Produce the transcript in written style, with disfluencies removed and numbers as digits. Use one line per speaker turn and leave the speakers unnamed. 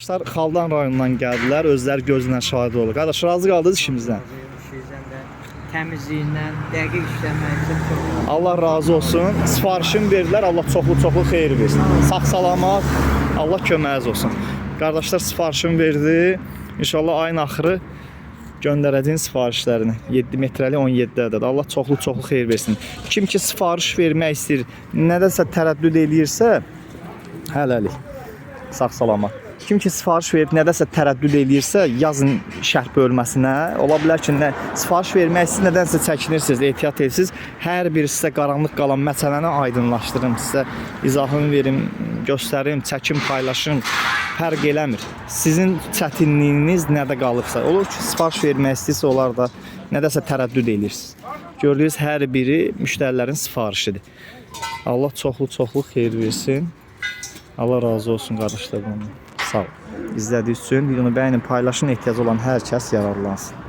Qardaşlar Xaldan rayonundan gəldilər, özləri gözlə şahid olur. Qardaş, razı qaldınız işimizdən.
İşinizdən də, təmizliyindən, dəqiq işləməkdən çox.
Allah razı olsun. Sifarişin verdilər, Allah çoxlu xeyir versin. Sağ-salamat, Allah köməyiniz olsun. Qardaşlar sifarişin verdi. İnşallah ayın axırı göndərəcəyin sifarişlərini 7 metrəli 17 ədəd. Allah çoxlu xeyir versin. Kim ki sifariş vermək istəyir, nədəsə tərəddüd eləyirsə, hələlik. Sağ-salamat. Kim ki sifariş verib nədəsə tərəddüd eləyirsə, yazın şərh bölməsinə. Ola bilər ki, sifariş vermək istəyir, nədənsə çəkinirsiniz, ehtiyat edirsiniz. Hər biri sizə qaranlıq qalan məsələni aydınlaşdırım, sizə izahını verim, göstərim, çəkim, paylaşım. Fərq eləmir. Sizin çətinliyiniz nədə qalıbsa, olur ki, sifariş vermək istəyirsə, onlar da nədəsə tərəddüd edirsiniz. Gördüyünüz hər biri müştərilərin sifarişidir. Allah çoxlu xeyir versin. Allah razı olsun qardaşlar. Sağ ol. İzlədiyiniz üçün videonu bəyənin, paylaşın, ehtiyacı olan hər kəs yararlansın.